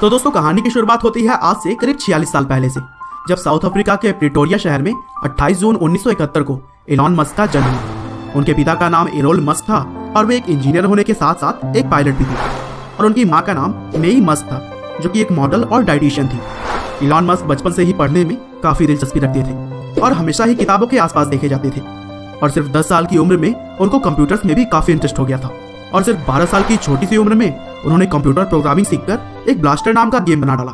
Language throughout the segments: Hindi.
तो दोस्तों कहानी की शुरुआत होती है आज से करीब 46 साल पहले से, जब साउथ अफ्रीका के प्रिटोरिया शहर में 28 जून 1971 को इलॉन मस्क का जन्म हुआ। उनके पिता का नाम एरोल मस्क था और वे एक इंजीनियर होने के साथ साथ एक पायलट भी थे, और उनकी माँ का नाम मेई मस्क था, जो कि एक मॉडल और डाइटिशियन थी। इलॉन मस्क बचपन से ही पढ़ने में काफी दिलचस्पी रखते थे और हमेशा ही किताबों के आसपास देखे जाते थे, और सिर्फ 10 साल की उम्र में उनको कंप्यूटर्स में भी काफी इंटरेस्ट हो गया था। और सिर्फ 12 साल की छोटी सी उम्र में उन्होंने कंप्यूटर प्रोग्रामिंग सीखकर एक ब्लास्टर नाम का गेम बना डाला,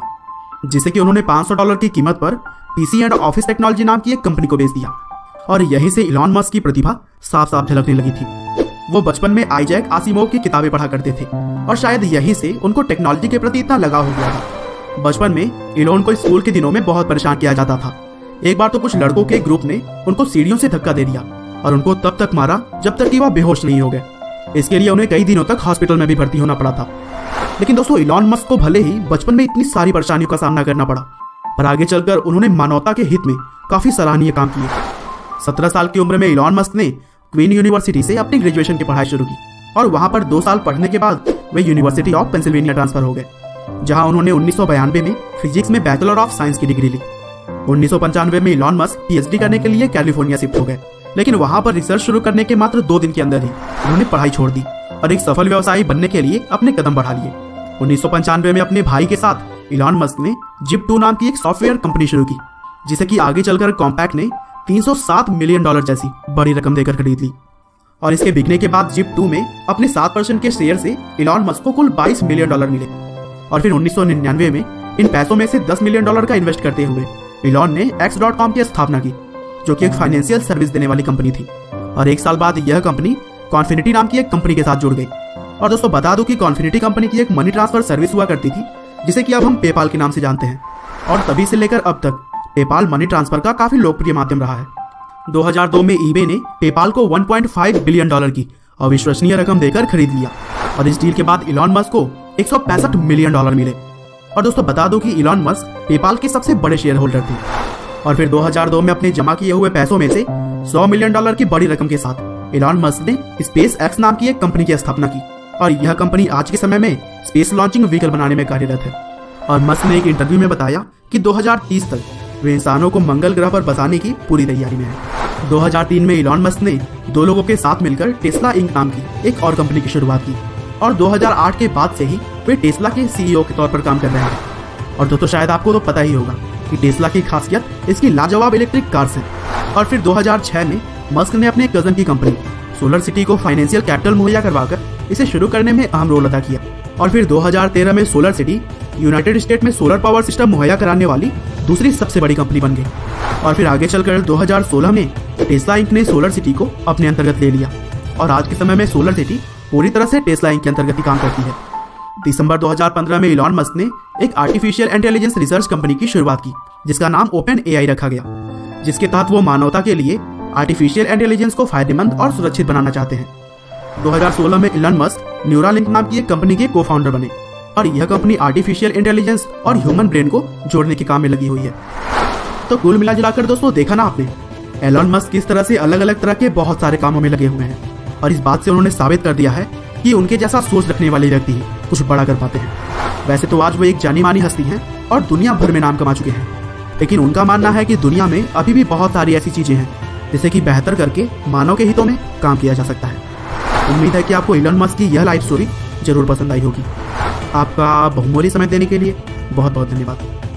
जिसे कि उन्होंने $500 की कीमत पर पीसी एंड ऑफिस टेक्नोलॉजी नाम की एक कंपनी को बेच दिया। और यहीं से इलॉन मस्क की प्रतिभा साफ साफ झलकने लगी थी। वो बचपन में आइजैक आसिमोव की किताबें पढ़ा करते थे और शायद यहीं से उनको टेक्नोलॉजी के प्रति इतना लगाव हो गया था। बचपन में इलॉन को स्कूल के दिनों में बहुत परेशान किया जाता था। एक बार तो कुछ लड़कों के ग्रुप ने उनको सीढ़ियों से धक्का दे दिया और उनको तब तक मारा जब तक कि वह बेहोश नहीं हो गए। इसके लिए उन्हें कई दिनों तक हॉस्पिटल में भी भर्ती होना पड़ा था। लेकिन दोस्तों इलॉन मस्क को भले ही बचपन में इतनी सारी परेशानियों का सामना करना पड़ा, पर आगे चलकर उन्होंने मानवता के हित में काफी सराहनीय काम किए। 17 साल की उम्र में इलॉन मस्क ने क्वीन यूनिवर्सिटी से अपनी ग्रेजुएशन की पढ़ाई शुरू की और वहां पर 2 साल पढ़ने के बाद वे यूनिवर्सिटी ऑफ पेंसिल्वेनिया ट्रांसफर हो गए, जहां उन्होंने 1992 में फिजिक्स में बैचलर ऑफ साइंस की डिग्री ली। 1995 में इलॉन मस्क पीएचडी करने के लिए कैलिफोर्निया शिफ्ट हो गए, लेकिन वहां पर रिसर्च शुरू करने के मात्र 2 दिन के अंदर ही उन्होंने पढ़ाई छोड़ दी और एक सफल व्यवसायी बनने के लिए अपने कदम बढ़ा लिए। 1995 में अपने भाई के साथ इलॉन मस्क ने जिप2 नाम की एक सॉफ्टवेयर कंपनी शुरू की, जिसे कि आगे चलकर कॉम्पैक्ट ने $307 मिलियन जैसी बड़ी रकम देकर खरीद ली। और इसके बिकने के बाद जिप2 में अपने 7% के शेयर से इलॉन मस्क को कुल $22 मिलियन मिले। और फिर 1999 में इन पैसों में से $10 मिलियन का इन्वेस्ट करते हुए इलॉन ने X.com की स्थापना की, जो कि एक फाइनेंशियल सर्विस देने वाली कंपनी थी। और 1 साल बाद यह कंपनी कॉन्फिनिटी नाम की एक कंपनी के साथ जुड़ गई। और दोस्तों बता दूं कि कॉन्फिनिटी कंपनी की एक मनी ट्रांसफर सर्विस हुआ करती थी, जिसे कि अब हम पेपाल के नाम से जानते हैं। और तभी से लेकर अब तक पेपाल मनी ट्रांसफर का काफी लोकप्रिय माध्यम रहा है। 2002 में ईबे ने पेपाल को $1.5 बिलियन की अविश्वसनीय रकम देकर खरीद लिया, और इस डील के बाद इलॉन मस्क को $165 मिलियन मिले। और दोस्तों बता दो कि इलॉन मस्क पेपाल के सबसे बड़े शेयर होल्डर थे। और फिर 2002 में अपने जमा किए हुए पैसों में से $100 मिलियन की बड़ी रकम के साथ इलॉन मस्क ने स्पेस एक्स नाम की एक कंपनी की स्थापना की, और यह कंपनी आज के समय में स्पेस लॉन्चिंग व्हीकल बनाने में कार्यरत है। और मस्क ने एक इंटरव्यू में बताया कि 2030 तक वे इंसानों को मंगल ग्रह पर बसाने की पूरी तैयारी में है। 2003 में इलॉन मस्क ने 2 लोगों के साथ मिलकर टेस्ला इंक नाम की एक और कंपनी की शुरुआत की, और 2008 के बाद से ही वे टेस्ला के सीईओ के तौर पर काम कर रहे हैं। और दोस्तों शायद आपको तो पता ही होगा कि टेस्ला की खासियत इसकी लाजवाब इलेक्ट्रिक कार्स है। और फिर 2006 में मस्क ने अपने कजन की कंपनी सोलर सिटी को फाइनेंशियल कैपिटल मुहैया करवाकर इसे शुरू करने में अहम रोल अदा किया। और फिर 2013 में सोलर सिटी यूनाइटेड स्टेट में सोलर पावर सिस्टम मुहैया कराने वाली दूसरी सबसे बड़ी कंपनी बन गई। और फिर आगे चलकर 2016 में टेस्ला इंक ने सोलर सिटी को अपने अंतर्गत ले लिया, और आज के समय में सोलर सिटी पूरी तरह से टेस्ला इंक के अंतर्गत ही काम करती है। दिसंबर 2015 में इलॉन मस्क ने एक आर्टिफिशियल इंटेलिजेंस रिसर्च कंपनी की शुरुआत की, जिसका नाम ओपन एआई रखा गया, जिसके तहत वो मानवता के लिए आर्टिफिशियल इंटेलिजेंस को फायदेमंद और सुरक्षित बनाना चाहते हैं। 2016 में इलॉन मस्क न्यूरालिंक नाम की एक कंपनी के को फाउंडर बने, और यह कंपनी आर्टिफिशियल इंटेलिजेंस और ह्यूमन ब्रेन को जोड़ने के काम में लगी हुई है। तो कुल मिलाजुलाकर दोस्तों देखा ना आपने, एलॉन मस्क किस तरह से अलग अलग तरह के बहुत सारे कामों में लगे हुए हैं, और इस बात से उन्होंने साबित कर दिया है कि उनके जैसा सोच रखने वाले व्यक्ति ही कुछ बड़ा कर पाते हैं। वैसे तो आज वो एक जानी मानी हस्ती हैं और दुनिया भर में नाम कमा चुके हैं, लेकिन उनका मानना है कि दुनिया में अभी भी बहुत सारी ऐसी चीजें हैं जिसे कि बेहतर करके मानव के हितों में काम किया जा सकता है। उम्मीद है कि आपको इलॉन मस्क की यह लाइफ स्टोरी जरूर पसंद आई होगी। आपका बहुमूल्य समय देने के लिए बहुत बहुत धन्यवाद।